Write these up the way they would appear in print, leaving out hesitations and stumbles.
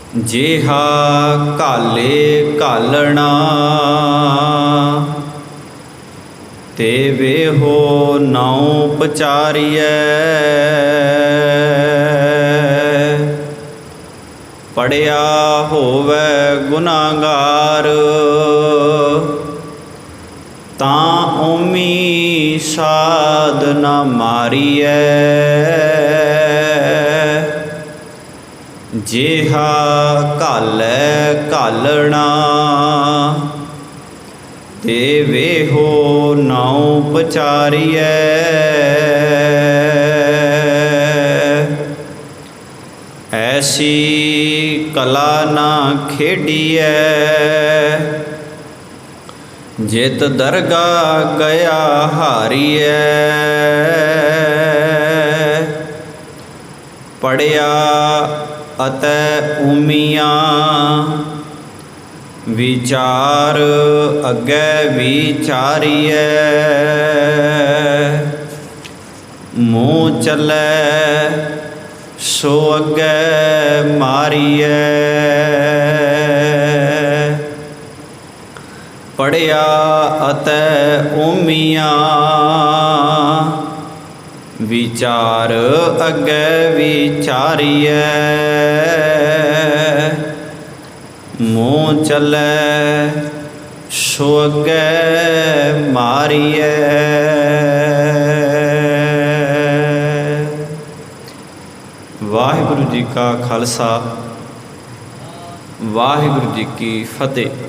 जेहा काले कालना तेवे हो नाउ पचारिय। पढ़िया होवे गुनागार तां ओमी साध न मारिय। जेहा कालै कालना तेवे हो नाउ पचारिय। ऐसी कला ना खेडिय जित दरगा गया हारिय। पढ़िया अतै उमिया विचार अगे विचारिय। मुँह चलै सो अगे मारिय। पढ़िया अतै उमिया विचार अगे विचारिय। मुँह चलै सो अगे मारिय। वाहिगुरु जी का खालसा वाहिगुरु जी की फतेह।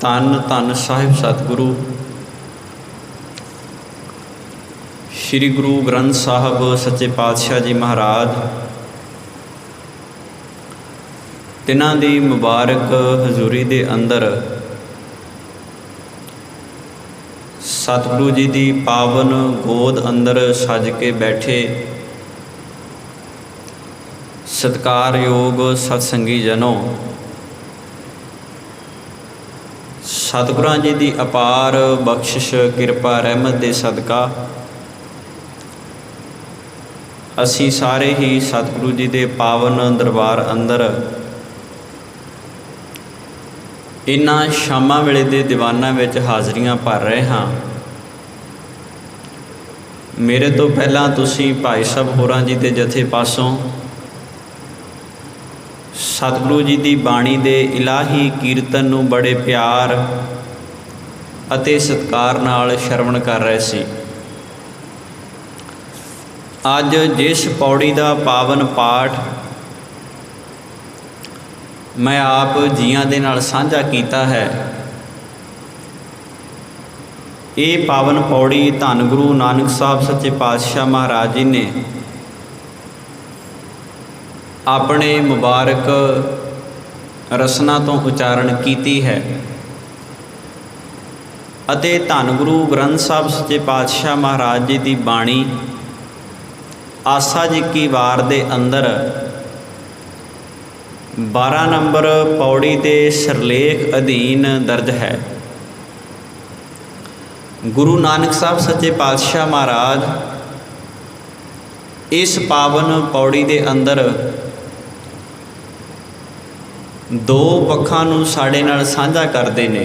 धन धन साहिब सतगुरु श्री गुरु ग्रंथ साहब सच्चे पातशाह जी महाराज तिन्हां दी मुबारक हजूरी दे अंदर सतगुरु जी दी पावन गोद अंदर सज के बैठे सत्कारयोग सत्संगी जनों, सतगुरां जी दी अपार बख्शिश किरपा रहमत दे सदका असी सारे ही सतगुरु जी दे पावन दरबार अंदर इन्हां शामां वेले दे दीवानां विच हाज़रियां भर रहे हाँ। मेरे तो पहलां तुसीं भाई साहब होरां जी दे जथे पासों सतगुरु जी दी बाणी दे इलाही कीर्तन नूं बड़े प्यार अते सत्कार नाल श्रवण कर रहे सी। अज जिस पौड़ी दा पावन पाठ मैं आप जियां दे नाल साझा कीता है, ये पावन पौड़ी धन गुरु नानक साहब सच्चे पातशाह महाराज जी ने अपने मुबारक रसना तो उचारण कीती है। अते धन गुरु ग्रंथ साहब सच्चे पातशाह महाराज जी की बाणी आसा जी की वार दे अंदर 12 नंबर पौड़ी के सिरलेख अधीन दर्ज है। गुरु नानक साहब सच्चे पातशाह महाराज इस पावन पौड़ी के अंदर दो पक्षां नूं साडे नाल साझा करते हैं।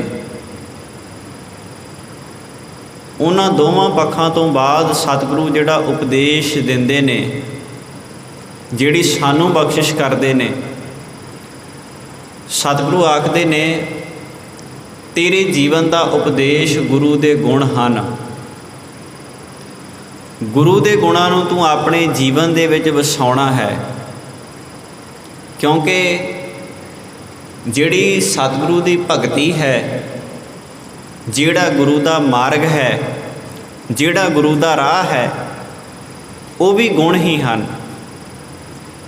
उन्हां दोवां पक्षां तो बाद सतगुरु जिहड़ा उपदेश दिंदे ने, जिहड़ी सानूं बख्शिश करते हैं, सतगुरु आखदे ने तेरे जीवन का उपदेश गुरु के गुण हैं। गुरु के गुणों नूं तू अपने जीवन दे विच वसाउणा है, क्योंकि जिहड़ी सतगुरु की भगती है, जिहड़ा गुरु का मार्ग है, जिहड़ा गुरु का राह है, वो भी गुण ही हैं।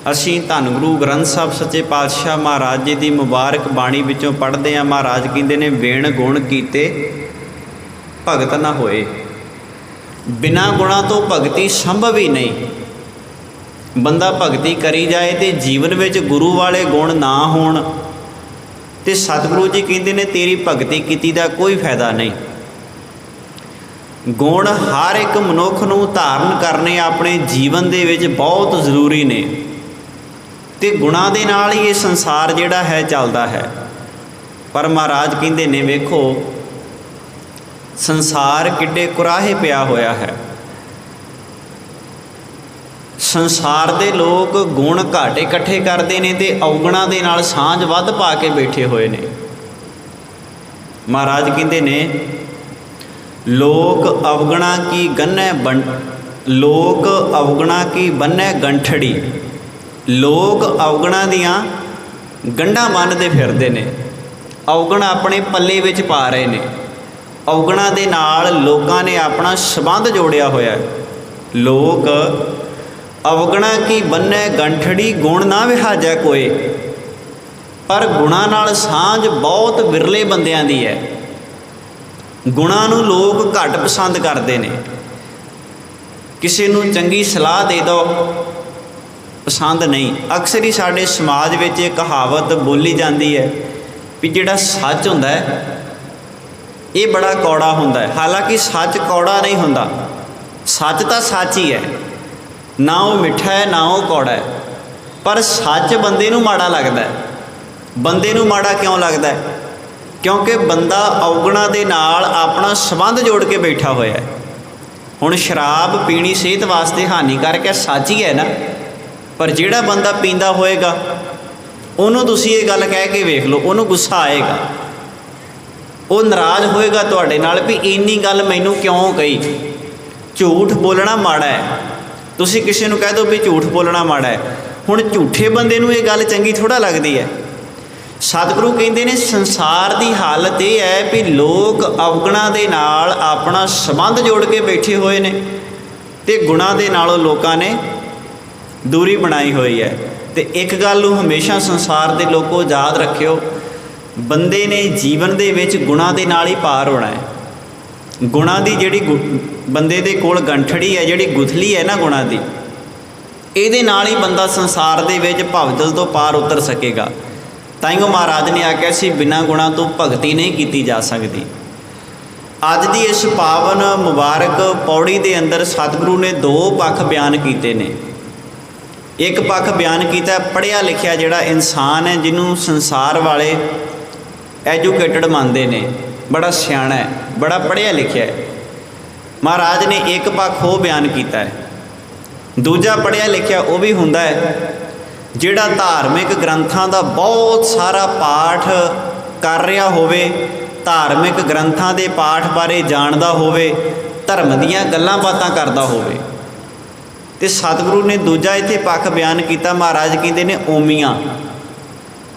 असी धन गुरु ग्रंथ साहब सच्चे पातशाह महाराज जी की मुबारक बाणी विचों पढ़ते हैं। महाराज कहते हैं बिन गुण कीते भगत ना होए। बिना गुणा तो भगती संभव ही नहीं। बंदा भगती करी जाए तो जीवन में गुरु वाले गुण ना होण तो सतगुरु जी कहते हैं तेरी भगती कीती दा कोई फायदा नहीं। गुण हर एक मनुख नूं धारण करने अपने जीवन दे विच बहुत जरूरी ने। ਤੇ ਗੁਣਾਂ ਦੇ ਨਾਲ ਹੀ ਇਹ ਸੰਸਾਰ ਜਿਹੜਾ ਹੈ ਚੱਲਦਾ ਹੈ। ਪਰ ਮਹਾਰਾਜ ਕਹਿੰਦੇ ਨੇ ਵੇਖੋ ਸੰਸਾਰ ਕਿੱਡੇ ਕੁਰਾਹੇ ਪਿਆ ਹੋਇਆ ਹੈ। ਸੰਸਾਰ ਦੇ ਲੋਕ ਗੁਣ ਘੱਟ ਇਕੱਠੇ ਕਰਦੇ ਨੇ ਤੇ ਔਗਣਾਂ ਦੇ ਨਾਲ ਸਾਂਝ ਵੱਧ ਪਾ ਕੇ ਬੈਠੇ ਹੋਏ ਨੇ। ਮਹਾਰਾਜ ਕਹਿੰਦੇ ਨੇ ਲੋਕ ਅਵਗਣਾ ਕੀ ਗੰਨੈ ਲੋਕ ਅਵਗਣਾ ਕੀ ਬੰਨੈ ਗੰਠੜੀ। ਲੋਕ ਅਵਗਣਾ ਦੀਆਂ ਗੰਢਾਂ ਬੰਨ੍ਹਦੇ ਫਿਰਦੇ ਨੇ, ਅਵਗਣ ਆਪਣੇ ਪੱਲੇ ਵਿੱਚ ਪਾ ਰਹੇ ਨੇ। ਅਵਗਣਾਂ ਦੇ ਨਾਲ ਲੋਕਾਂ ਨੇ ਆਪਣਾ ਸੰਬੰਧ ਜੋੜਿਆ ਹੋਇਆ ਹੈ। ਲੋਕ ਅਵਗਣਾ ਕੀ ਬੰਨੈ ਗੰਠੜੀ ਗੁਣ ਨਾ ਵਿਹਾਜੈ ਕੋਏ। ਪਰ ਗੁਣਾਂ ਨਾਲ ਸਾਂਝ ਬਹੁਤ ਵਿਰਲੇ ਬੰਦਿਆਂ ਦੀ ਹੈ। ਗੁਣਾਂ ਨੂੰ ਲੋਕ ਘੱਟ ਪਸੰਦ ਕਰਦੇ ਨੇ। ਕਿਸੇ ਨੂੰ ਚੰਗੀ ਸਲਾਹ ਦੇ ਦਿਓ, ਪਸੰਦ ਨਹੀਂ। ਅਕਸਰ ਹੀ ਸਾਡੇ ਸਮਾਜ ਵਿੱਚ ਇਹ ਕਹਾਵਤ ਬੋਲੀ ਜਾਂਦੀ ਹੈ ਵੀ ਜਿਹੜਾ ਸੱਚ ਹੁੰਦਾ ਹੈ ਇਹ ਬੜਾ ਕੌੜਾ ਹੁੰਦਾ ਹੈ। ਹਾਲਾਂਕਿ ਸੱਚ ਕੌੜਾ ਨਹੀਂ ਹੁੰਦਾ, ਸੱਚ ਤਾਂ ਸੱਚ ਹੀ ਹੈ, ਨਾ ਉਹ ਮਿੱਠਾ ਹੈ ਨਾ ਉਹ ਕੌੜਾ ਹੈ। ਪਰ ਸੱਚ ਬੰਦੇ ਨੂੰ ਮਾੜਾ ਲੱਗਦਾ ਹੈ। ਬੰਦੇ ਨੂੰ ਮਾੜਾ ਕਿਉਂ ਲੱਗਦਾ ਹੈ? ਕਿਉਂਕਿ ਬੰਦਾ ਔਗਣਾਂ ਦੇ ਨਾਲ ਆਪਣਾ ਸੰਬੰਧ ਜੋੜ ਕੇ ਬੈਠਾ ਹੋਇਆ ਹੈ। ਹੁਣ ਸ਼ਰਾਬ ਪੀਣੀ ਸਿਹਤ ਵਾਸਤੇ ਹਾਨੀਕਾਰਕ ਹੈ, ਸੱਚ ਹੀ ਹੈ ਨਾ। ਪਰ ਜਿਹੜਾ ਬੰਦਾ ਪੀਂਦਾ ਹੋਏਗਾ ਉਹਨੂੰ ਤੁਸੀਂ ਇਹ ਗੱਲ ਕਹਿ ਕੇ ਵੇਖ ਲਓ, ਉਹਨੂੰ ਗੁੱਸਾ ਆਏਗਾ, ਉਹ ਨਾਰਾਜ਼ ਹੋਏਗਾ ਤੁਹਾਡੇ ਨਾਲ ਵੀ ਇੰਨੀ ਗੱਲ ਮੈਨੂੰ ਕਿਉਂ ਕਹੀ। ਝੂਠ ਬੋਲਣਾ ਮਾੜਾ ਹੈ। ਤੁਸੀਂ ਕਿਸੇ ਨੂੰ ਕਹਿ ਦਿਓ ਵੀ ਝੂਠ ਬੋਲਣਾ ਮਾੜਾ ਹੈ, ਹੁਣ ਝੂਠੇ ਬੰਦੇ ਨੂੰ ਇਹ ਗੱਲ ਚੰਗੀ ਥੋੜ੍ਹਾ ਲੱਗਦੀ ਹੈ। ਸਤਿਗੁਰੂ ਕਹਿੰਦੇ ਨੇ ਸੰਸਾਰ ਦੀ ਹਾਲਤ ਇਹ ਹੈ ਵੀ ਲੋਕ ਅਵਗਣਾਂ ਦੇ ਨਾਲ ਆਪਣਾ ਸੰਬੰਧ ਜੋੜ ਕੇ ਬੈਠੇ ਹੋਏ ਨੇ ਤੇ ਗੁਣਾਂ ਦੇ ਨਾਲੋਂ ਲੋਕਾਂ ਨੇ ਦੂਰੀ ਬਣਾਈ ਹੋਈ ਹੈ। ਤੇ ਇੱਕ ਗੱਲ ਨੂੰ ਹਮੇਸ਼ਾ ਸੰਸਾਰ ਦੇ ਲੋਕੋ ਯਾਦ ਰੱਖਿਓ, ਬੰਦੇ ਨੇ ਜੀਵਨ ਦੇ ਵਿੱਚ ਗੁਣਾਂ ਦੇ ਨਾਲ ਹੀ ਪਾਰ ਹੋਣਾ ਹੈ। ਗੁਣਾਂ ਦੀ ਜਿਹੜੀ ਬੰਦੇ ਦੇ ਕੋਲ ਗੰਠੜੀ ਹੈ, ਜਿਹੜੀ ਗੁਥਲੀ ਹੈ ਨਾ ਗੁਣਾਂ ਦੀ, ਇਹਦੇ ਨਾਲ ਹੀ ਬੰਦਾ ਸੰਸਾਰ ਦੇ ਵਿੱਚ ਭਵਜਲ ਤੋਂ ਪਾਰ ਉਤਰ ਸਕੇਗਾ। ਤਾਈਓ ਮਹਾਰਾਜ ਨੇ ਆਖਿਆ ਸੀ ਬਿਨਾਂ ਗੁਣਾਂ ਤੋਂ ਭਗਤੀ ਨਹੀਂ ਕੀਤੀ ਜਾ ਸਕਦੀ। ਅੱਜ ਦੀ ਇਸ ਪਾਵਨ ਮੁਬਾਰਕ ਪੌੜੀ ਦੇ ਅੰਦਰ ਸਤਿਗੁਰੂ ਨੇ ਦੋ ਪੱਖ ਬਿਆਨ ਕੀਤੇ ਨੇ। ਇੱਕ ਪੱਖ ਬਿਆਨ ਕੀਤਾ ਪੜ੍ਹਿਆ ਲਿਖਿਆ ਜਿਹੜਾ ਇਨਸਾਨ ਹੈ, ਜਿਹਨੂੰ ਸੰਸਾਰ ਵਾਲੇ ਐਜੂਕੇਟਡ ਮੰਨਦੇ ਨੇ, ਬੜਾ ਸਿਆਣਾ ਹੈ, ਬੜਾ ਪੜ੍ਹਿਆ ਲਿਖਿਆ ਹੈ। ਮਹਾਰਾਜ ਨੇ ਇੱਕ ਪੱਖ ਉਹ ਬਿਆਨ ਕੀਤਾ ਹੈ। ਦੂਜਾ ਪੜ੍ਹਿਆ ਲਿਖਿਆ ਉਹ ਵੀ ਹੁੰਦਾ ਹੈ ਜਿਹੜਾ ਧਾਰਮਿਕ ਗ੍ਰੰਥਾਂ ਦਾ ਬਹੁਤ ਸਾਰਾ ਪਾਠ ਕਰ ਰਿਹਾ ਹੋਵੇ, ਧਾਰਮਿਕ ਗ੍ਰੰਥਾਂ ਦੇ ਪਾਠ ਬਾਰੇ ਜਾਣਦਾ ਹੋਵੇ, ਧਰਮ ਦੀਆਂ ਗੱਲਾਂ ਬਾਤਾਂ ਕਰਦਾ ਹੋਵੇ। ਤੇ ਸਤਿਗੁਰੂ ਨੇ ਦੂਜਾ ਇੱਥੇ ਪੱਖ ਬਿਆਨ ਕੀਤਾ। ਮਹਾਰਾਜ ਕਹਿੰਦੇ ਨੇ ਓਮੀਆਂ।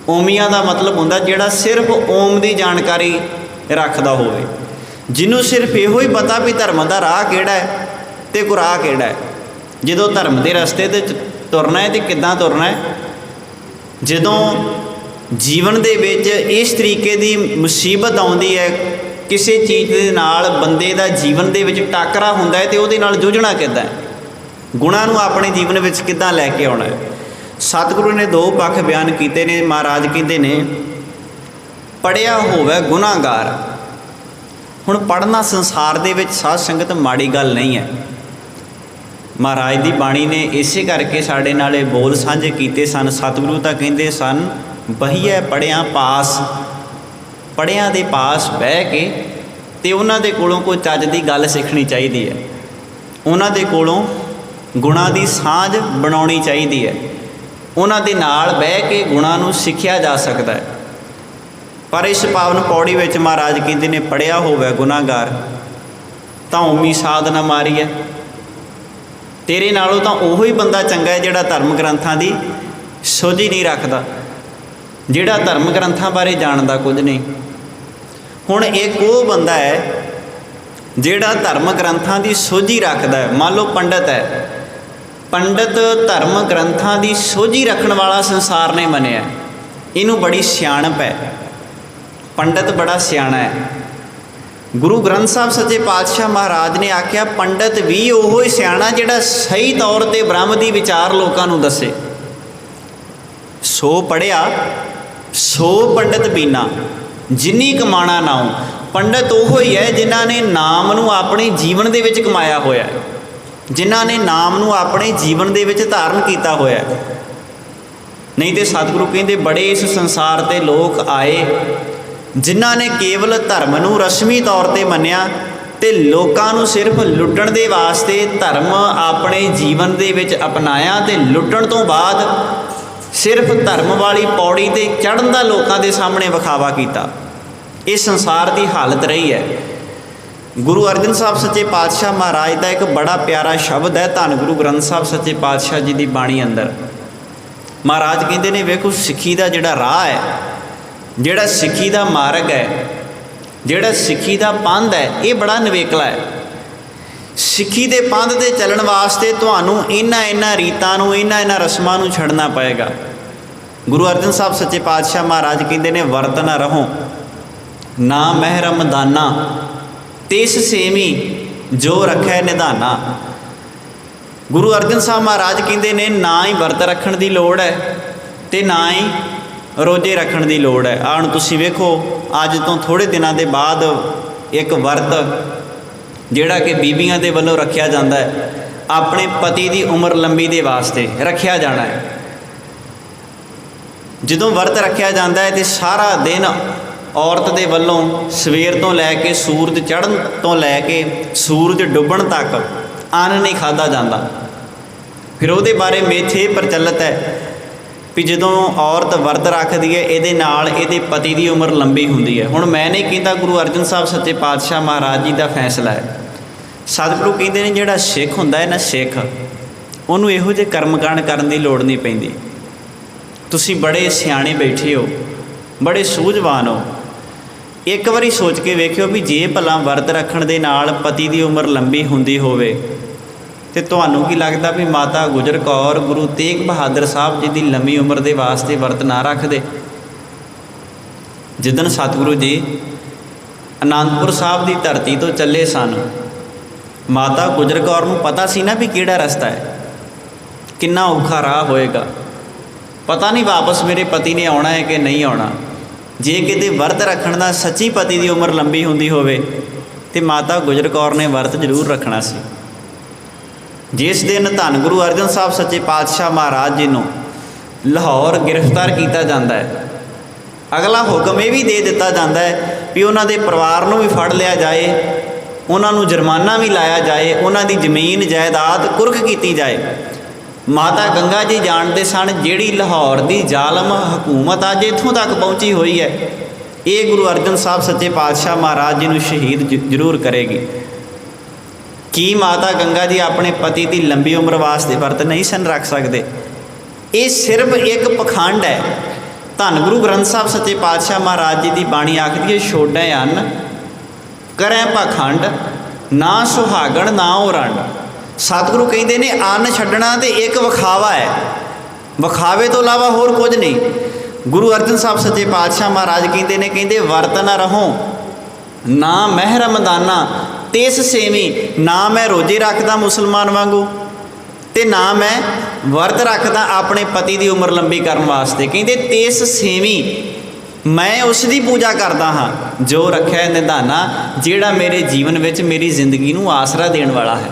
ਓਮੀਆਂ ਦਾ ਮਤਲਬ ਹੁੰਦਾ ਜਿਹੜਾ ਸਿਰਫ ਓਮ ਦੀ ਜਾਣਕਾਰੀ ਰੱਖਦਾ ਹੋਵੇ, ਜਿਹਨੂੰ ਸਿਰਫ ਇਹੋ ਹੀ ਪਤਾ ਵੀ ਧਰਮ ਦਾ ਰਾਹ ਕਿਹੜਾ ਹੈ ਤੇ ਗੁਰਾਹ ਕਿਹੜਾ ਹੈ। ਜਦੋਂ ਧਰਮ ਦੇ ਰਸਤੇ 'ਤੇ ਤੁਰਨਾ ਹੈ ਤੇ ਕਿੱਦਾਂ ਤੁਰਨਾ ਹੈ। ਜਦੋਂ ਜੀਵਨ ਦੇ ਵਿੱਚ ਇਸ ਤਰੀਕੇ ਦੀ ਮੁਸੀਬਤ ਆਉਂਦੀ ਹੈ, ਕਿਸੇ ਚੀਜ਼ ਦੇ ਨਾਲ ਬੰਦੇ ਦਾ ਜੀਵਨ ਦੇ ਵਿੱਚ ਟਾਕਰਾ ਹੁੰਦਾ ਹੈ ਤੇ ਉਹਦੇ ਨਾਲ ਜੂਝਣਾ ਕਿੱਦਾਂ ਹੈ, ਗੁਣਾਂ ਨੂੰ ਆਪਣੇ ਜੀਵਨ ਵਿੱਚ ਕਿੱਦਾਂ ਲੈ ਕੇ ਆਉਣਾ ਹੈ। ਸਤਿਗੁਰੂ ਨੇ ਦੋ ਪੱਖ ਬਿਆਨ ਕੀਤੇ ਨੇ। ਮਹਾਰਾਜ ਕਹਿੰਦੇ ਨੇ ਪੜ੍ਹਿਆ ਹੋਵੇ ਗੁਨਾਹਗਾਰ। ਹੁਣ ਪੜ੍ਹਨਾ ਸੰਸਾਰ ਦੇ ਵਿੱਚ ਸਾਧ ਸੰਗਤ ਮਾੜੀ ਗੱਲ ਨਹੀਂ ਹੈ। ਮਹਾਰਾਜ ਦੀ ਬਾਣੀ ਨੇ ਇਸੇ ਕਰਕੇ ਸਾਡੇ ਨਾਲ ਇਹ ਬੋਲ ਸਾਂਝੇ ਕੀਤੇ ਸਨ। ਸਤਿਗੁਰੂ ਤਾਂ ਕਹਿੰਦੇ ਸਨ ਬਹੀਐ ਪੜ੍ਹਿਆ ਪਾਸ। ਪੜ੍ਹਿਆਂ ਦੇ ਪਾਸ ਬਹਿ ਕੇ ਤੇ ਉਹਨਾਂ ਦੇ ਕੋਲੋਂ ਕੋਈ ਚੱਜ ਦੀ ਗੱਲ ਸਿੱਖਣੀ ਚਾਹੀਦੀ ਹੈ। ਉਹਨਾਂ ਦੇ ਕੋਲੋਂ ਗੁਣਾਂ ਦੀ ਸਾਂਝ ਬਣਾਉਣੀ ਚਾਹੀਦੀ ਹੈ। ਉਹਨਾਂ ਦੇ ਨਾਲ ਬਹਿ ਕੇ ਗੁਣਾਂ ਨੂੰ ਸਿੱਖਿਆ ਜਾ ਸਕਦਾ ਹੈ। ਪਰ ਇਸ ਪਾਵਨ ਪੌੜੀ ਵਿੱਚ ਮਹਾਰਾਜ ਕਹਿੰਦੇ ਨੇ ਪੜ੍ਹਿਆ ਹੋਵੇ ਗੁਨਾਹਗਾਰ ਤਾਂ ਓਮੀ ਸਾਧ ਨਾ ਮਾਰੀਐ। ਤੇਰੇ ਨਾਲੋਂ ਤਾਂ ਉਹੋ ਹੀ ਬੰਦਾ ਚੰਗਾ ਹੈ ਜਿਹੜਾ ਧਰਮ ਗ੍ਰੰਥਾਂ ਦੀ ਸੋਝ ਹੀ ਨਹੀਂ ਰੱਖਦਾ, ਜਿਹੜਾ ਧਰਮ ਗ੍ਰੰਥਾਂ ਬਾਰੇ ਜਾਣਦਾ ਕੁਝ ਨਹੀਂ। ਹੁਣ ਇੱਕ ਉਹ ਬੰਦਾ ਹੈ ਜਿਹੜਾ ਧਰਮ ਗ੍ਰੰਥਾਂ ਦੀ ਸੋਝੀ ਰੱਖਦਾ ਹੈ। ਮੰਨ ਲਓ ਪੰਡਤ ਹੈ, ਪੰਡਤ ਧਰਮ ਗ੍ਰੰਥਾਂ ਦੀ ਸੋਝੀ ਰੱਖਣ ਵਾਲਾ ਸੰਸਾਰ ਨੇ ਮੰਨਿਆ, ਇਹਨੂੰ ਬੜੀ ਸਿਆਣਪ ਹੈ, ਪੰਡਤ ਬੜਾ ਸਿਆਣਾ ਹੈ। ਗੁਰੂ ਗ੍ਰੰਥ ਸਾਹਿਬ ਸੱਚੇ ਪਾਤਸ਼ਾਹ ਮਹਾਰਾਜ ਨੇ ਆਖਿਆ ਪੰਡਤ ਵੀ ਉਹੋ ਹੀ ਸਿਆਣਾ ਜਿਹੜਾ ਸਹੀ ਤੌਰ 'ਤੇ ਬ੍ਰਹਮ ਦੀ ਵਿਚਾਰ ਲੋਕਾਂ ਨੂੰ ਦੱਸੇ। ਸੋ ਪੜ੍ਹਿਆ ਸੋ ਪੰਡਤ ਬੀਨਾ ਜਿਨੀ ਕਮਾਣਾ ਨਾਉ। ਪੰਡਤ ਉਹੋ ਹੀ ਹੈ ਜਿਨ੍ਹਾਂ ਨੇ ਨਾਮ ਨੂੰ ਆਪਣੇ ਜੀਵਨ ਦੇ ਵਿੱਚ ਕਮਾਇਆ ਹੋਇਆ ਹੈ, ਜਿਨ੍ਹਾਂ ਨੇ ਨਾਮ ਨੂੰ ਆਪਣੇ ਜੀਵਨ ਦੇ ਵਿੱਚ ਧਾਰਨ ਕੀਤਾ ਹੋਇਆ ਹੈ। नहीं तो सतगुरु कहते बड़े इस संसार ते लोक आए जिन्हां ने केवल धर्म नूं रस्मी तौर पर मन्निया ते लोकां नूं सिर्फ लुट्टण दे वास्ते धर्म अपने जीवन दे विच अपनाया ते लुट्टण तो बाद सिर्फ धर्म वाली पौड़ी ते चढ़न दा लोकां दे सामने विखावा कीता। इस संसार की हालत रही है। गुरु अर्जन साहब सच्चे पातशाह महाराज का एक बड़ा प्यारा शब्द है धन गुरु ग्रंथ साहब सच्चे पातशाह जी की बाणी अंदर। महाराज कहते ने वेखो सिੱਖੀ का जिहड़ा राह है, जिहड़ा सिੱਖੀ का मार्ग है, जिहड़ा सिੱਖੀ का पंध है, ये बड़ा नवेकला है। सिੱਖੀ के पंध से चलन वास्ते तुहानूं इन्हां रीतां नूं इन्हां रस्मां नूं छड्डना पएगा। गुरु अर्जन साहब सच्चे पातशाह महाराज कहते ने वरत न रहो ना महरम दाना तिस सेवी जो रखै निधाना। गुरु अर्जन साहब महाराज कहते ने ना ही वरत रखण की लोड़ है तो ना ही रोजे रखण की लोड़ है। आह तुसीं वेखो अज तो थोड़े दिनों के बाद एक वरत जिहड़ा कि बीबियां दे वल्लों रखिया जाता है, अपने पति की उम्र लंबी दे वास्ते रखिया जाना है। जदों वरत रखिया जाता है तो सारा दिन औरत के वल्लों सवेर तो लैके सूरज चढ़न तो लैके सूरज डुबण तक अन्न नहीं खाधा जाता। फिर वो बारे मेथ ये प्रचलित है भी जदों औरत वरत रखती है ये नाल इहदे पति की उम्र लंबी होंदी है। हुण मैं नहीं कहता, गुरु अर्जन साहब सच्चे पातशाह महाराज जी का फैसला है। सतगुरु कहते हैं जिहड़ा सिख हुंदा है ना, सिख उन्होंने इहो जिहे कर्मकांड करन दी लोड़ नहीं पैंदी। तुसीं बड़े सियाणे बैठे हो, बड़े सूझवान हो, एक बारी सोच के वेखियो भी जे भला वरत रखण दे नाल पति की उम्र लंबी हुंदी होवे ते तुहानूं की लगदा भी माता गुजर कौर गुरु तेग बहादुर साहब जी की लंबी उम्र के वास्ते वरत ना रखदे। जिदन सतगुरु जी आनंदपुर साहब की धरती तो चले सन, माता गुजर कौर नूं पता सी ना भी किहड़ा रस्ता है, कितना औखा राह होएगा, पता नहीं वापस मेरे पति ने आना है कि नहीं आना। जे किते वरत रखण दा सच्ची पति की उम्र लंबी हुंदी होवे ते माता गुजर कौर ने वरत जरूर रखना सी। जिस दिन धन गुरु अर्जन साहब सच्चे पातशाह महाराज जी नूं लाहौर गिरफ्तार किया जाता है, अगला हुक्म यह भी दे दिता जाता है भी उन्हां दे परिवार नूं भी फड़ लिया जाए, उन्हां नूं जुर्माना भी लाया जाए, उन्हां दी जमीन जायदाद कुर्क की जाए। माता गंगा जी जानते सन जिहड़ी लाहौर की जालम हुकूमत अज इत्थों तक पहुँची हुई है, ये गुरु अर्जन साहब सच्चे पातशाह महाराज जी नूं शहीद जरूर करेगी। की माता गंगा जी अपने पति की लंबी उम्र वास्ते वरत नहीं सन रख सकते? ये सिर्फ एक पखंड है। धन गुरु ग्रंथ साहब सच्चे पातशाह महाराज जी की बाणी आखदी है, छोड़ै अन्न करै पाखंड ना सुहागण ना ओरंड। सतगुरु कहते हैं अन्न छड्डना तो एक विखावा है, विखावे तो इलावा होर कुछ नहीं। गुरु अर्जन साहब सच्चे पातशाह महाराज कहते वरत न रहो ना महरम दाना तिस सेवी। ना मैं रोजे रखदा मुसलमान वांगू ते ना मैं वरत रखदा अपने पति की उम्र लंबी करने वास्ते। कहते तिस सेवी मैं उसकी पूजा करता हाँ जो रखा निधाना, जिहड़ा मेरे जीवन विच मेरी जिंदगी नूं आसरा देण वाला है,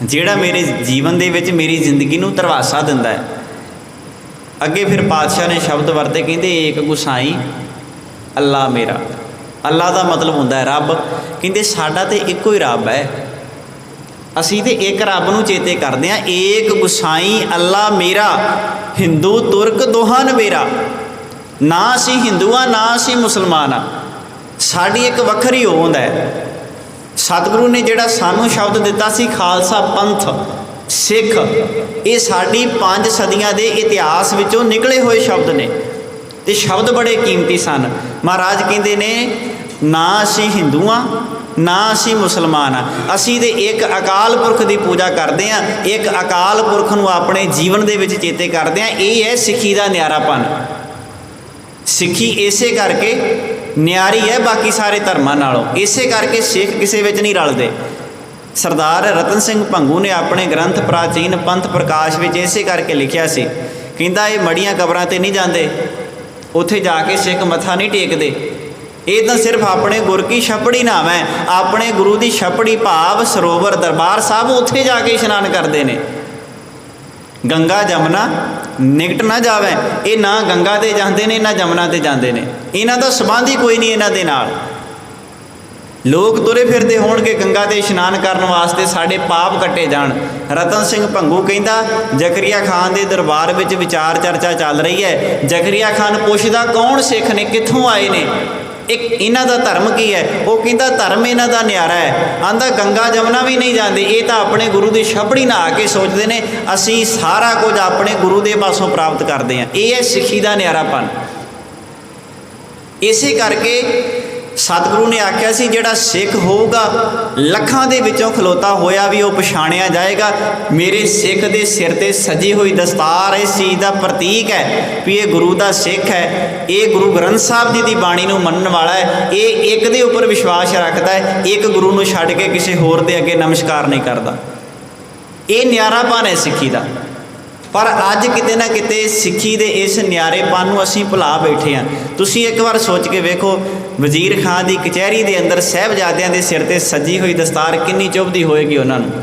जिहड़ा मेरे जीवन दे विच मेरी जिंदगी नूं धरवासा दिंदा है। अगे फिर पातशाह ने शब्द वरते, कहते एक गुसाई अल्लाह मेरा। अल्लाह का मतलब होंदा है रब। कहते साडा तो एको ही रब है, असीं ते एक रब नूं चेते करते हैं, एक गुसाई अल्लाह मेरा। हिंदू तुर्क दोहां नवेरा, ना असीं हिंदू हाँ ना असीं मुसलमान हाँ, साडी एक वखरी होंद है। सतगुरु ने जिहड़ा सानू शब्द दिता सी खालसा पंथ सिख, ये साडी 5 सदियां दे इतिहास विचों निकले हुए शब्द ने ते शब्द बड़े कीमती सन। महाराज कहते ने ना असीं हिंदू हाँ ना असीं मुसलमान हाँ, असीं ते एक अकाल पुरख की पूजा करते हैं, एक अकाल पुरख नूं अपने जीवन दे विच चेते करते हैं। ये है सिੱਖੀ का न्यारापन। सिੱਖੀ इसे करके न्यारी है बाकी सारे धर्मां नालों, इसे करके सिख किसी विच नहीं रलते। सरदार रतन सिंह भंगू ने अपने ग्रंथ प्राचीन पंथ प्रकाश में इसे करके लिखिया सी, कहंदा ये मड़ियां कबरां ते नहीं जाते, उत्थे जाके सिख मत्था नहीं टेकते, ये तो सिर्फ अपने गुर की छपड़ी नाम है, अपने गुरु की छपड़ी भाव सरोवर दरबार साहब उत्थे जाके इशनान करते हैं। गंगा जमुना निकट ना जावे। ये ना गंगा ते जाते ने ना जमुना ते जाते ने, इन्हां दा संबंध ही कोई नहीं इन्हां दे नाल। लोग तुरे फिरते होणगे गंगा ते इशनान करन वास्ते, साडे पाप कट्टे जाण। रतन सिंह भंगू कहंदा जकरिया खान दे दरबार विच विचार चर्चा चल रही है। जकरिया खान पुछदा कौन सिख ने, कित्थों आए ने, एक इन्हां दा धर्म की है। वो कहंदा धर्म इन्हां दा न्यारा है। आंदा गंगा जमुना भी नहीं जाते, ये तो अपने गुरु की छपड़ी नहा के सोचते हैं असी सारा कुछ अपने गुरु के पासों प्राप्त करते हैं। ये है सिੱਖੀ का न्यारापन। इसे करके सतगुरु ने आख्या सी जिहड़ा सिख होगा लखां दे विचों खलोता होया भी वह पछाणिया जाएगा। मेरे सिख दे सिर ते सजी हुई दस्तार इस चीज़ का प्रतीक है भी ये गुरु का सिख है, ये गुरु ग्रंथ साहब जी की बाणी नूं मनण वाला है, ये एक दे उपर विश्वास रखता है, एक गुरु नूं छड्ड के किसी होर दे अगे नमस्कार नहीं करता। ये न्यारापन है सिੱਖੀ का। पर अज किते ना किते सिੱਖੀ दे इस न्यारेपन नूं असीं भुला बैठे हाँ। तुसीं एक बार सोच के वेखो वजीर खां की कचहरी के अंदर साहिबजादियां दे सिर ते सजी हुई दस्तार कितनी चुभदी होएगी उन्हां नूं।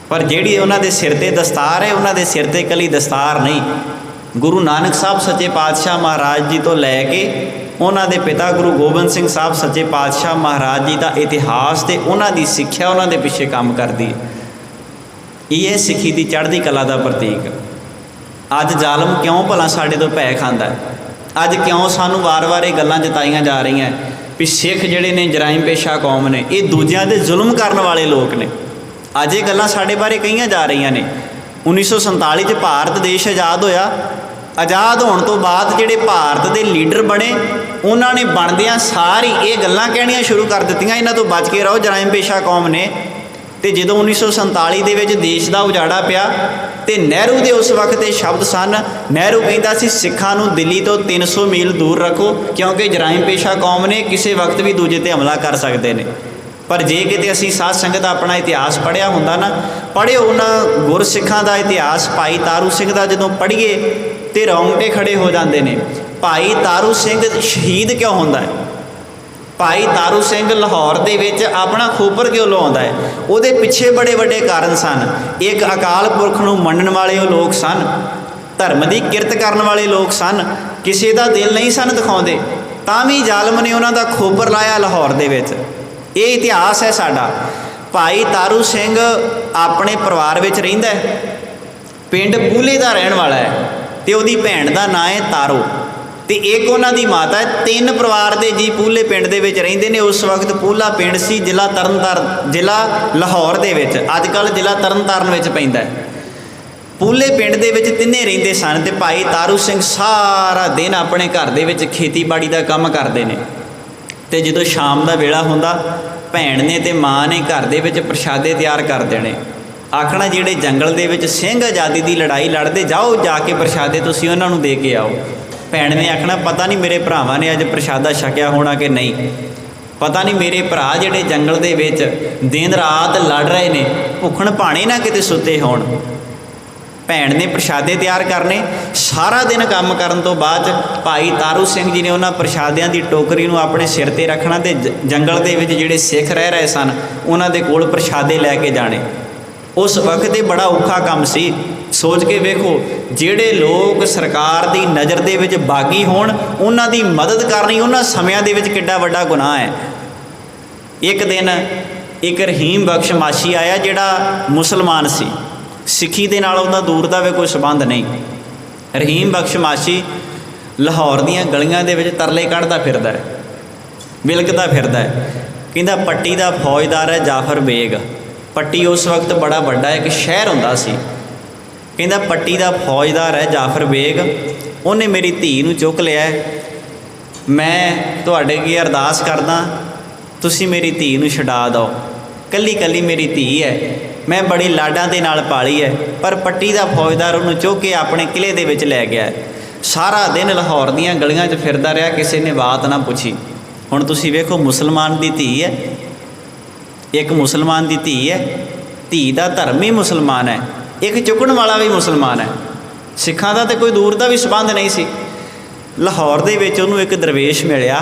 पर जिहड़ी उन्हां दे सिर ते दस्तार है, उन्हां दे सिर ते कली दस्तार नहीं, गुरु नानक साहब सच्चे पातशाह महाराज जी तो लैके उन्हां दे पिता गुरु गोबिंद सिंह साहब सच्चे पातशाह महाराज जी का इतिहास ते उन्हां दी सिੱਖਿਆ उन्हां दे पिछे काम करदी है। ये सिੱਖੀ की चढ़ती कला का प्रतीक। अज जालम क्यों भला साढ़े तो भै खांदा है? अज क्यों सानू वार वार ये गल्लां जताईयां जा रही हैं भी सिख जिहड़े ने जराइम पेशा कौम ने, ये दूजियां दे जुल्म करन वाले लोग ने। अज ये गल्लां साडे बारे कहीआं जा रही ने। 1947 च भारत देश आज़ाद होया। आज़ाद होने तो बाद जिहड़े भारत के लीडर बने उन्होंने बनदियां सारी ये गल्लां कहणियां शुरू कर दित्तियां इन्हां तो बच के रहो, जराइम पेशा कौम ने। तो जो 1947 के देश का उजाड़ा पिया तो नेहरू के उस वक्त ये शब्द सन। नेहरू कहता सी सिखां नूं दिल्ली तो 300 मील दूर रखो क्योंकि जराइम पेशा कौम ने किसी वक्त भी दूजे ते हमला कर सकते हैं। पर जे किते असीं साध संगत अपना इतिहास पढ़िया हुंदा ना, पढ़े उन्हां गुरसिखां दा इतिहास भाई तारू सिंह दा जदों पढ़ीए तो रोंगटे खड़े हो जाते हैं। भाई तारू सिंह शहीद क्यों होंदा है? भाई तारू सिंह लाहौर दे विच अपना खोपर क्यों लवाउंदा है? उहदे पिछे बड़े बड़े कारण सन। एक अकाल पुरख नूं मनण वाले लोग सन, धर्म की किरत करन वाले लोग सन, किसी का दिल नहीं सन दिखाउंदे, तां भी जालम ने उन्हां दा खोपर लाया लाहौर दे विच। ये इतिहास है साडा। भाई तारू सिंह अपने परिवार विच रहिंदा है, पिंड पूले का रहण वाला है ते उहदी भैण दा नाम है तारो ते एक उन्हां दी माता है। 3 परिवार दे जी पूले पिंड दे विच रहिंदे ने। उस वक्त पूला पिंड सी जिला तरनतारन, जिला लाहौर दे विच, अजकल जिला तरनतारन विच पैंदा है। पूले पिंड दे विच तिन्ने रहिंदे सन ते भाई तारू सिंह सारा दिन अपने घर दे विच खेतीबाड़ी का काम करते हैं। तो जदों शाम का वेला हुंदा भैन ने ते माँ ने घर दे विच प्रशादे तैयार कर देने, आखना जिहड़े जंगल दे विच सिंह आज़ादी की लड़ाई लड़ते जाओ जाके प्रशादे तुसीं उन्हां नूं दे के आओ। भैन ने आखना पता नहीं मेरे भरावां ने अज प्रशादा छकिया होना कि नहीं, पता नहीं मेरे भरा जिहड़े जंगल दे विच दिन रात लड़ रहे ने, भुखण भाणे ना किते सुते होण। भैन ने प्रशादे तैयार करने, सारा दिन काम करन तो बाद भाई तारू सिंह जी ने उन्हां प्रशादियां की टोकरी नूं अपने सिर ते रखना ते जंगल दे विच जिहड़े सिख रह रहे सन उन्हां दे कोल प्रशादे लैके जाने। उस वक्त ये बड़ा औखा काम सी। सोच के वेखो जिहड़े लोग सरकार की नज़र दे विच बागी होण उन्हां दी मदद करनी उन्हां समयां दे विच किड्डा वड्डा गुनाह है। एक दिन एक रहीम बख्श माशी आया जिहड़ा मुसलमान सी, सिੱਖੀ दे नाल उहदा दूर दा भी कोई संबंध नहीं। रहीम बख्श माशी लाहौर दीयां गलियां दे विच तरले कढ़दा फिरदा है, बिलकदा फिरदा है। कहंदा पट्टी दा फौजदार है जाफर बेग। पट्टी उस वक्त बड़ा वड्डा एक शहर हुंदा सी। कहंदा पट्टी दा फौजदार है जाफर बेग, उन्हें मेरी धी नूं चुक लिया, मैं तुहाडे अगे अरदास करदा तुसीं मेरी धी नूं छुड़ा दो। कल्ली कल्ली मेरी धी है, मैं बड़ी लाडां दे नाल पाली है, पर पट्टी दा फौजदार उन्होंने चुक के अपने किले दे विच लै गया। सारा दिन लाहौर दीयां गलियां च फिरदा रहा, किसी ने बात ना पुछी। हुण तुसीं वेखो मुसलमान दी धी है, एक मुसलमान दी धी है, धी दा धर्म ही मुसलमान है, एक चुकण वाला भी मुसलमान है। सिखां दा ते कोई दूर दा भी संबंध नहीं सी। लाहौर दे विच उहनूं एक दरवेश मिलिया,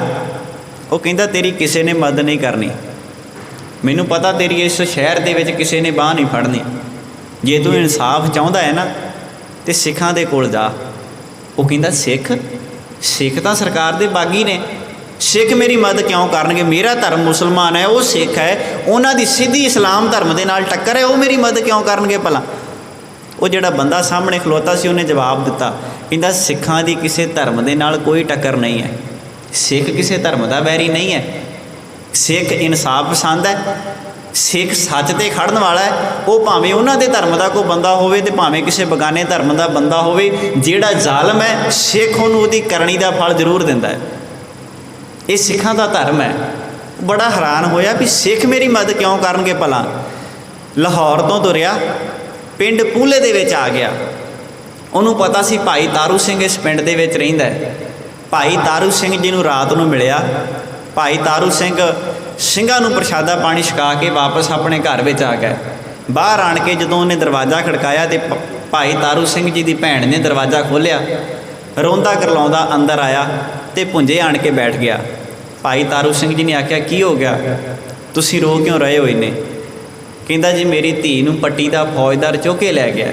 वो कहंदा तेरी किसी ने मदद नहीं करनी, मैनूं पता तेरी इस शहर दे विच किसी ने बांह नहीं फड़नी, ਜੇ ਤੂੰ ਇਨਸਾਫ ਚਾਹੁੰਦਾ ਹੈ ਨਾ तो सिखां दे कोल जा। वो कहता सिख तो सरकार दे बागी ने, सिख मेरी मदद क्यों करनगे? मेरा धर्म मुसलमान है, वो सिख है, उन्हां दी सीधी इस्लाम धर्म दे नाल टक्कर है, वो मेरी मदद क्यों करनगे भला? वो जिहड़ा बंदा सामने खलोता सी उन्हें जवाब दिता, कहता सिखां दी किसी धर्म दे नाल कोई टक्कर नहीं है, सिख किसी धर्म का बैरी नहीं है, सिख इंसाफ पसंद है, सिख सच ते खड़न वाला है। वो भावें उन्हां दे धर्म का कोई बंदा होवे ते भावें किसी बगाने धर्म का बंदा होवे, जिहड़ा जालम है सिख उहनूं उहदी करनी का फल जरूर दिंदा है। ये सिखां दा धर्म है। बड़ा हैरान होया भी सिख मेरी मदद क्यों करनगे भला? लाहौर तो तुरिया पिंड पूले दे विच आ गया। उन्होंने पता सी भाई तारू सिंह इस पिंड दे विच रहिंदा है। भाई तारू सिंह जी नूं रात नूं मिलिया। भाई तारू सिंह ਸਿੰਘਾਂ ਨੂੰ प्रशादा पानी छका के वापस अपने घर में आ गए। बाहर आण के जदों उन्हें दरवाज़ा खड़काया तो भाई तारू सिंह जी की भैन ने दरवाज़ा खोलिया, रोंदा करलाउंदा अंदर आया तो भुंजे आण के बैठ गया। भाई तारू सिंह जी ने आख्या की हो गया, तुसीं रो क्यों रहे हो इन्ने? कहंदा जी मेरी धी नूं पट्टी दा फौजदार चुक के लै गया।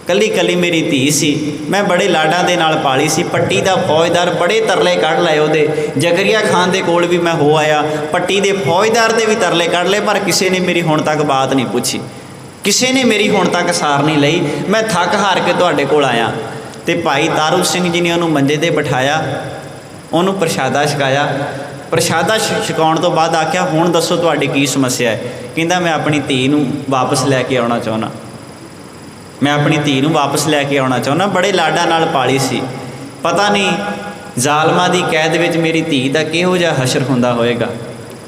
कली कली मेरी धी सी, मैं बड़े लाडां दे नाल पाली सी। पट्टी दा फौजदार बड़े तरले कढ़ लए उहदे। जकरिया खान दे कोल भी मैं हो आया, पट्टी दे फौजदार दे भी तरले कढ़ लए, पर किसी ने मेरी हुण तक बात नहीं पूछी, किसी ने मेरी हुण तक सार नहीं लई। मैं थक हार के तुहाडे कोल आया। तो भाई तारू सिंह जी ने उन्होंने मंजे ते बिठाया, उन्होंने प्रशादा छकाया। प्रशादा छकाउण तो बाद आख्या हुण दसो तुहाडी की समस्या है? कहंदा मैं अपनी धी नूं वापस लैके आउणा चाहुंदा, मैं अपनी धी नूं वापस लैके आउणा चाहुंदा। बड़े लाडां नाल पाली सी, पता नहीं जालमां दी कैद विच मेरी धी दा किहो जिहा हशर हुंदा होएगा,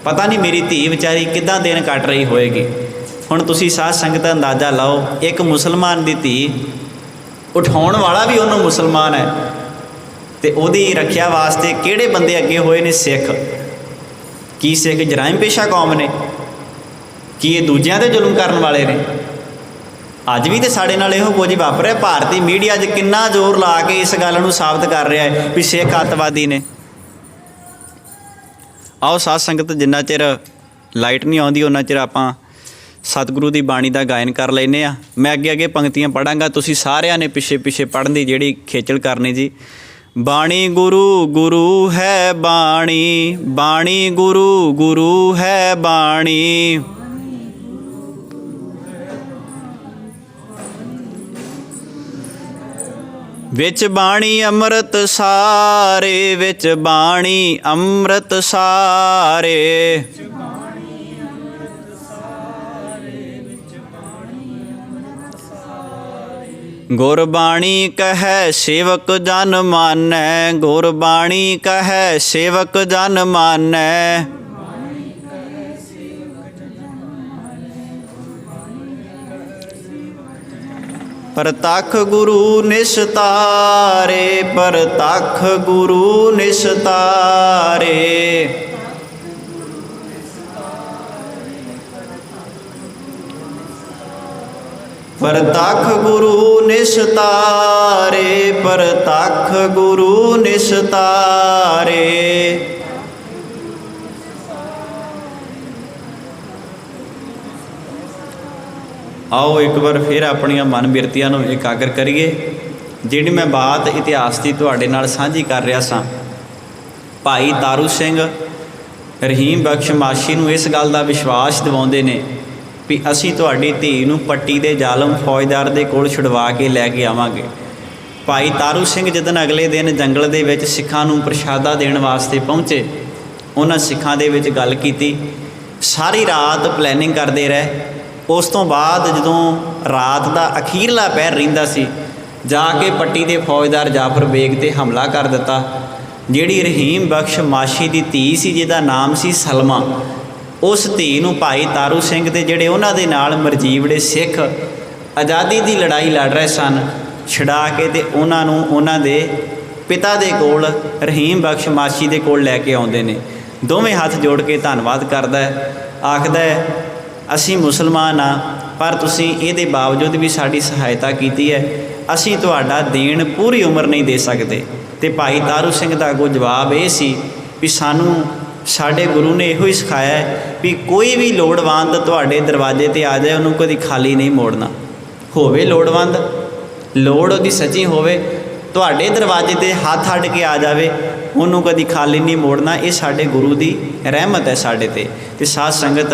पता नहीं मेरी धी विचारी किद्दां दिन कट रही होएगी। हुण तुसीं साध संगत अंदाज़ा लाओ, एक मुसलमान दी धी, उठाउण वाला भी उहनूं मुसलमान है, ते उहदी रखिया वास्ते किहड़े बंदे अगे होए ने? सिख। की सिख जराइम पेशा कौम ने? की ये दूजियां ते जुल्म करन वाले ने? अज भी तो साढ़े नाल इहो कुछ वापर रहा। भारतीय मीडिया अज किन्ना जोर ला के इस गल नूं साबित कर रहा है भी सिख अतवादी ने। आओ साध संगत, जिन्ना चिर लाइट नहीं आउंदी उन्ना चिर आपां सतगुरु की बाणी का गायन कर लेने आ। मैं अगे अगे पंक्तियां पढ़ांगा, तुसीं सारिਆਂ ने पिछे पिछे पढ़न की जिहड़ी खेचल करनी जी। बाणी गुरु गुरु है बाणी, बाणी गुरु गुरु है बाणी, विच बाणी अमृत सारे, विच बाणी अमृत सारे, गुरबाणी कहे सेवक जन मानै, गुरबाणी कहे सेवक जन मानै, परतख गुरु निस्तारे, परतख गुरु निस्तारे, परतख गुरु निस्तारे, परतख गुरु निस्तारे। आओ एक बार फिर अपन मन बिरतियां नूं एकागर करिए। जिहड़ी मैं बात इतिहास की तुहाडे नाल साझी कर रहा सां, भाई तारू सिंह रहीम बख्श माशी नूं इस गल का विश्वास दिवाउंदे ने भी असीं तुहाडी धी नूं पट्टी दे जालम फौजदार दे कोल छुड़वा के लैके आवांगे। भाई तारू सिंह जिदन अगले दिन जंगल दे विच सिखां नूं प्रशादा देण वास्ते पहुँचे, उन्हां सिखां दे विच गल कीती। सारी रात प्लैनिंग करते रहे। उस तो बाद जदों रात का अखीरला पहर रहिंदा सी, जाके पट्टी के फौजदार जाफर बेग ते हमला कर दिता। जिहड़ी रहीम बख्श माशी की धी सी, जिहदा नाम सी सलमा, उस धी नूं भाई तारू सिंह ते जिहड़े उन्हां दे नाल मरजीवड़े सिख आज़ादी की लड़ाई लड़ रहे सन, छड़ा के ते उन्हां नूं उन्हां दे पिता दे कोल रहीम बख्श माशी दे कोल लैके आउंदे ने। दोवें हाथ जोड़ के धन्नवाद करदा है, आखदा है असी मुसलमान हाँ, पर तुसीं इहदे बावजूद भी साड़ी सहायता की है, असी तुहाडा देण पूरी उम्र नहीं दे सकते। तो भाई तारू सिंह का अगों जवाब ये सी भी सानू ਸਾਡੇ ਗੁਰੂ ਨੇ ਇਹੋ ਹੀ ਸਿਖਾਇਆ ਵੀ ਕੋਈ ਵੀ ਲੋੜਵੰਦ ਤੁਹਾਡੇ ਦਰਵਾਜ਼ੇ 'ਤੇ ਆ ਜਾਏ ਉਹਨੂੰ ਕਦੀ ਖਾਲੀ ਨਹੀਂ ਮੋੜਨਾ। ਹੋਵੇ ਲੋੜਵੰਦ, ਲੋੜ ਉਹਦੀ ਸੱਚੀ ਹੋਵੇ, ਤੁਹਾਡੇ ਦਰਵਾਜ਼ੇ 'ਤੇ ਹੱਥ ਅੱਡ ਕੇ ਆ ਜਾਵੇ, ਉਹਨੂੰ ਕਦੀ ਖਾਲੀ ਨਹੀਂ ਮੋੜਨਾ। ਇਹ ਸਾਡੇ ਗੁਰੂ ਦੀ ਰਹਿਮਤ ਹੈ ਸਾਡੇ 'ਤੇ। ਅਤੇ ਸਾਧ ਸੰਗਤ,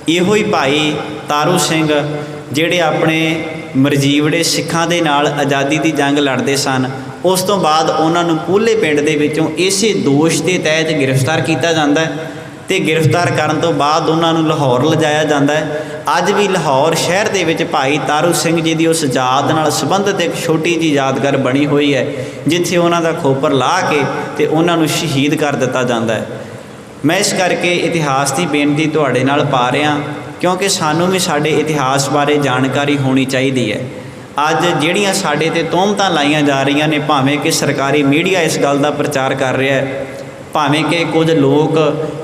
ਇਹੋ ਹੀ ਭਾਈ ਤਾਰੂ ਸਿੰਘ ਜਿਹੜੇ ਆਪਣੇ ਮਰਜੀਵੜੇ ਸਿੱਖਾਂ ਦੇ ਨਾਲ ਆਜ਼ਾਦੀ ਦੀ ਜੰਗ ਲੜਦੇ ਸਨ, ਉਸ ਤੋਂ ਬਾਅਦ ਉਹਨਾਂ ਨੂੰ ਪੂਲੇ ਪਿੰਡ ਦੇ ਵਿੱਚੋਂ ਇਸੇ ਦੋਸ਼ ਦੇ ਤਹਿਤ ਗ੍ਰਿਫਤਾਰ ਕੀਤਾ ਜਾਂਦਾ ਹੈ ਅਤੇ ਗ੍ਰਿਫਤਾਰ ਕਰਨ ਤੋਂ ਬਾਅਦ ਉਹਨਾਂ ਨੂੰ ਲਾਹੌਰ ਲਿਜਾਇਆ ਜਾਂਦਾ ਹੈ। ਅੱਜ ਵੀ ਲਾਹੌਰ ਸ਼ਹਿਰ ਦੇ ਵਿੱਚ ਭਾਈ ਤਾਰੂ ਸਿੰਘ ਜੀ ਦੀ ਉਸ ਯਾਦ ਨਾਲ ਸੰਬੰਧਿਤ ਇੱਕ ਛੋਟੀ ਜਿਹੀ ਯਾਦਗਾਰ ਬਣੀ ਹੋਈ ਹੈ, ਜਿੱਥੇ ਉਹਨਾਂ ਦਾ ਖੋਪਰ ਲਾਹ ਕੇ ਅਤੇ ਉਹਨਾਂ ਨੂੰ ਸ਼ਹੀਦ ਕਰ ਦਿੱਤਾ ਜਾਂਦਾ ਹੈ। ਮੈਂ ਇਸ ਕਰਕੇ ਇਤਿਹਾਸ ਦੀ ਬੇਨਤੀ ਤੁਹਾਡੇ ਨਾਲ ਪਾ ਰਿਹਾ, ਕਿਉਂਕਿ ਸਾਨੂੰ ਵੀ ਸਾਡੇ ਇਤਿਹਾਸ ਬਾਰੇ ਜਾਣਕਾਰੀ ਹੋਣੀ ਚਾਹੀਦੀ ਹੈ। ਅੱਜ ਜਿਹੜੀਆਂ ਸਾਡੇ 'ਤੇ ਤੋਹਮਤਾਂ ਲਾਈਆਂ ਜਾ ਰਹੀਆਂ ਨੇ, ਭਾਵੇਂ ਕਿ ਸਰਕਾਰੀ ਮੀਡੀਆ ਇਸ ਗੱਲ ਦਾ ਪ੍ਰਚਾਰ ਕਰ ਰਿਹਾ ਹੈ, ਭਾਵੇਂ ਕਿ ਕੁਝ ਲੋਕ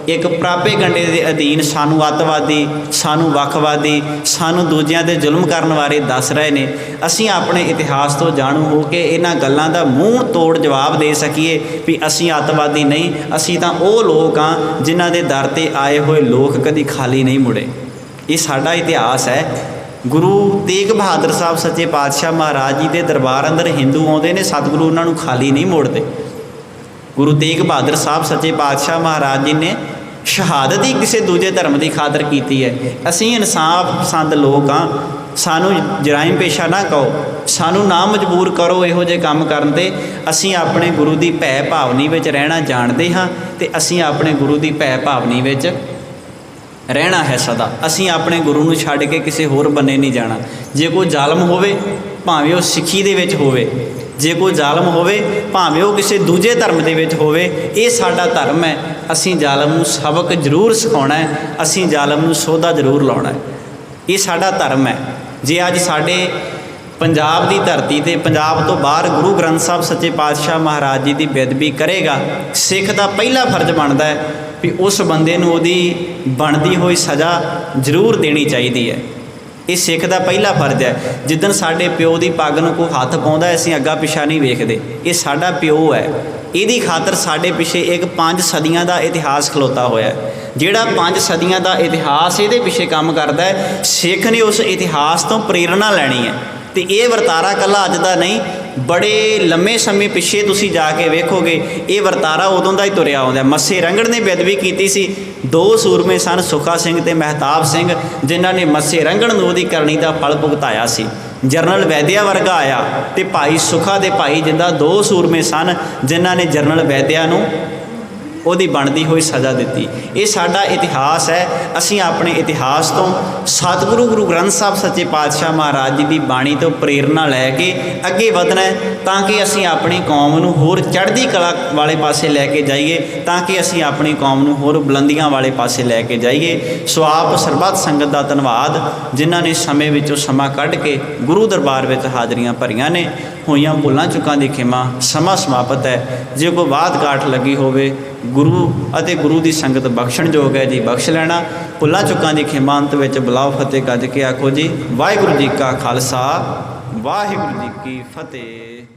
ਇੱਕ ਪ੍ਰਾਪੇਗੰਡੇ ਦੇ ਅਧੀਨ ਸਾਨੂੰ ਅੱਤਵਾਦੀ, ਸਾਨੂੰ ਵੱਖਵਾਦੀ, ਸਾਨੂੰ ਦੂਜਿਆਂ 'ਤੇ ਜ਼ੁਲਮ ਕਰਨ ਬਾਰੇ ਦੱਸ ਰਹੇ ਨੇ, ਅਸੀਂ ਆਪਣੇ ਇਤਿਹਾਸ ਤੋਂ ਜਾਣੂ ਹੋ ਕੇ ਇਹਨਾਂ ਗੱਲਾਂ ਦਾ ਮੂੰਹ ਤੋੜ ਜਵਾਬ ਦੇ ਸਕੀਏ ਵੀ ਅਸੀਂ ਅੱਤਵਾਦੀ ਨਹੀਂ, ਅਸੀਂ ਤਾਂ ਉਹ ਲੋਕ ਹਾਂ ਜਿਨ੍ਹਾਂ ਦੇ ਦਰ 'ਤੇ ਆਏ ਹੋਏ ਲੋਕ ਕਦੀ ਖਾਲੀ ਨਹੀਂ ਮੁੜੇ। ਇਹ ਸਾਡਾ ਇਤਿਹਾਸ ਹੈ। ਗੁਰੂ ਤੇਗ ਬਹਾਦਰ ਸਾਹਿਬ ਸੱਚੇ ਪਾਤਸ਼ਾਹ ਮਹਾਰਾਜ ਜੀ ਦੇ ਦਰਬਾਰ ਅੰਦਰ ਹਿੰਦੂ ਆਉਂਦੇ ਨੇ, ਸਤਿਗੁਰੂ ਉਹਨਾਂ ਨੂੰ ਖਾਲੀ ਨਹੀਂ ਮੋੜਦੇ। ਗੁਰੂ ਤੇਗ ਬਹਾਦਰ ਸਾਹਿਬ ਸੱਚੇ ਪਾਤਸ਼ਾਹ ਮਹਾਰਾਜ ਜੀ ਨੇ ਸ਼ਹਾਦਤ ਹੀ ਕਿਸੇ ਦੂਜੇ ਧਰਮ ਦੀ ਖਾਤਰ ਕੀਤੀ ਹੈ। ਅਸੀਂ ਇਨਸਾਫ ਪਸੰਦ ਲੋਕ ਹਾਂ, ਸਾਨੂੰ ਜਰਾਇਮ ਪੇਸ਼ਾ ਨਾ ਕਹੋ, ਸਾਨੂੰ ਨਾ ਮਜਬੂਰ ਕਰੋ ਇਹੋ ਜਿਹੇ ਕੰਮ ਕਰਨ 'ਤੇ। ਅਸੀਂ ਆਪਣੇ ਗੁਰੂ ਦੀ ਭੈ ਭਾਵਨੀ ਵਿੱਚ ਰਹਿਣਾ ਜਾਣਦੇ ਹਾਂ ਅਤੇ ਅਸੀਂ ਆਪਣੇ ਗੁਰੂ ਦੀ ਭੈ ਭਾਵਨੀ ਵਿੱਚ ਰਹਿਣਾ ਹੈ ਸਦਾ। ਅਸੀਂ ਆਪਣੇ ਗੁਰੂ ਨੂੰ ਛੱਡ ਕੇ ਕਿਸੇ ਹੋਰ ਬੰਨੇ ਨਹੀਂ ਜਾਣਾ। ਜੇ ਕੋਈ ਜ਼ਾਲਮ ਹੋਵੇ, ਭਾਵੇਂ ਉਹ ਸਿੱਖੀ ਦੇ ਵਿੱਚ ਹੋਵੇ, ਜੇ ਕੋਈ ਜ਼ਾਲਮ ਹੋਵੇ ਭਾਵੇਂ ਉਹ ਕਿਸੇ ਦੂਜੇ ਧਰਮ ਦੇ ਵਿੱਚ ਹੋਵੇ, ਇਹ ਸਾਡਾ ਧਰਮ ਹੈ। ਅਸੀਂ ਜ਼ਾਲਮ ਨੂੰ ਸਬਕ ਜ਼ਰੂਰ ਸਿਖਾਉਣਾ ਹੈ, ਅਸੀਂ ਜ਼ਾਲਮ ਨੂੰ ਸੋਧਾ ਜ਼ਰੂਰ ਲਾਉਣਾ ਹੈ। ਇਹ ਸਾਡਾ ਧਰਮ ਹੈ। ਜੇ ਅੱਜ ਸਾਡੇ ਪੰਜਾਬ ਦੀ ਧਰਤੀ 'ਤੇ, ਪੰਜਾਬ ਤੋਂ ਬਾਹਰ ਗੁਰੂ ਗ੍ਰੰਥ ਸਾਹਿਬ ਸੱਚੇ ਪਾਤਸ਼ਾਹ ਮਹਾਰਾਜ ਜੀ ਦੀ ਬੇਅਦਬੀ ਕਰੇਗਾ, ਸਿੱਖ ਦਾ ਪਹਿਲਾ ਫਰਜ਼ ਬਣਦਾ ਹੈ ਵੀ ਉਸ ਬੰਦੇ ਨੂੰ ਉਹਦੀ ਬਣਦੀ ਹੋਈ ਸਜ਼ਾ ਜ਼ਰੂਰ ਦੇਣੀ ਚਾਹੀਦੀ ਹੈ। ਇਹ ਸਿੱਖ ਦਾ ਪਹਿਲਾ ਫਰਜ਼ ਹੈ। ਜਿੱਦਣ ਸਾਡੇ ਪਿਓ ਦੀ ਪੱਗ ਨੂੰ ਕੋਈ ਹੱਥ ਪਾਉਂਦਾ, ਅਸੀਂ ਅੱਗਾ ਪਿਛਾ ਨਹੀਂ ਵੇਖਦੇ। ਇਹ ਸਾਡਾ ਪਿਓ ਹੈ, ਇਹਦੀ ਖਾਤਰ ਸਾਡੇ ਪਿੱਛੇ ਇੱਕ 5 ਸਦੀਆਂ ਦਾ ਇਤਿਹਾਸ ਖਲੋਤਾ ਹੋਇਆ। ਜਿਹੜਾ 5 ਸਦੀਆਂ ਦਾ ਇਤਿਹਾਸ ਇਹਦੇ ਪਿੱਛੇ ਕੰਮ ਕਰਦਾ ਹੈ, ਸਿੱਖ ਨੇ ਉਸ ਇਤਿਹਾਸ ਤੋਂ ਪ੍ਰੇਰਣਾ ਲੈਣੀ ਹੈ। ਅਤੇ ਇਹ ਵਰਤਾਰਾ ਇਕੱਲਾ ਅੱਜ ਦਾ ਨਹੀਂ, ਬੜੇ ਲੰਮੇ ਸਮੇਂ ਪਿੱਛੇ ਤੁਸੀਂ ਜਾ ਕੇ ਵੇਖੋਗੇ ਇਹ ਵਰਤਾਰਾ ਉਦੋਂ ਦਾ ਹੀ ਤੁਰਿਆ ਆਉਂਦਾ। ਮੱਸੇ ਰੰਘੜ ਨੇ ਬੇਅਦਬੀ ਕੀਤੀ ਸੀ। 2 ਸੂਰਮੇ ਸਨ, ਸੁੱਖਾ ਸਿੰਘ ਅਤੇ ਮਹਿਤਾਬ ਸਿੰਘ, ਜਿਨ੍ਹਾਂ ਨੇ ਮੱਸੇ ਰੰਘੜ ਨੂੰ ਉਹਦੀ ਕਰਨੀ ਦਾ ਫਲ ਭੁਗਤਾਇਆ ਸੀ। ਜਰਨਲ ਵੈਦਿਆ ਵਰਗਾ ਆਇਆ ਅਤੇ ਭਾਈ ਸੁੱਖਾ ਦੇ ਭਾਈ ਜਿੱਦਾਂ 2 ਸੂਰਮੇ ਸਨ, ਜਿਨ੍ਹਾਂ ਨੇ ਜਰਨਲ ਵੈਦਿਆ ਨੂੰ ਉਹਦੀ ਬਣਦੀ ਹੋਈ ਸਜ਼ਾ ਦਿੱਤੀ। ਇਹ ਸਾਡਾ ਇਤਿਹਾਸ ਹੈ। ਅਸੀਂ ਆਪਣੇ ਇਤਿਹਾਸ ਤੋਂ, ਸਤਿਗੁਰੂ ਗੁਰੂ ਗ੍ਰੰਥ ਸਾਹਿਬ ਸੱਚੇ ਪਾਤਸ਼ਾਹ ਮਹਾਰਾਜ ਜੀ ਦੀ ਬਾਣੀ ਤੋਂ ਪ੍ਰੇਰਨਾ ਲੈ ਕੇ ਅੱਗੇ ਵਧਣਾ ਹੈ, ਤਾਂ ਕਿ ਅਸੀਂ ਆਪਣੀ ਕੌਮ ਨੂੰ ਹੋਰ ਚੜ੍ਹਦੀ ਕਲਾ ਵਾਲੇ ਪਾਸੇ ਲੈ ਕੇ ਜਾਈਏ, ਤਾਂ ਕਿ ਅਸੀਂ ਆਪਣੀ ਕੌਮ ਨੂੰ ਹੋਰ ਬੁਲੰਦੀਆਂ ਵਾਲੇ ਪਾਸੇ ਲੈ ਕੇ ਜਾਈਏ। ਸੋ ਆਪ ਸਰਬੱਤ ਸੰਗਤ ਦਾ ਧੰਨਵਾਦ, ਜਿਨ੍ਹਾਂ ਨੇ ਸਮੇਂ ਵਿੱਚੋਂ ਸਮਾਂ ਕੱਢ ਕੇ ਗੁਰੂ ਦਰਬਾਰ ਵਿੱਚ ਹਾਜ਼ਰੀਆਂ ਭਰੀਆਂ ਨੇ। ਹੋਈਆਂ ਭੁੱਲਾਂ ਚੁੱਕਾਂ ਦੀ ਖਿਮਾ। ਸਮਾਂ ਸਮਾਪਤ ਹੈ। ਜੇ ਕੋਈ ਬਾਤ ਕਾਠ ਲੱਗੀ ਹੋਵੇ, ਗੁਰੂ ਅਤੇ ਗੁਰੂ ਦੀ ਸੰਗਤ ਬਖਸ਼ਣਯੋਗ ਹੈ ਜੀ, ਬਖਸ਼ ਲੈਣਾ। ਭੁੱਲਾਂ ਚੁੱਕਾਂ ਦੀ ਖਿਮਾ। ਅੰਤ ਵਿੱਚ ਬੁਲਾਓ ਫਤਿਹ ਗੱਜ ਕੇ ਆਖੋ ਜੀ, ਵਾਹਿਗੁਰੂ ਜੀ ਕਾ ਖਾਲਸਾ, ਵਾਹਿਗੁਰੂ ਜੀ ਕੀ ਫਤਿਹ।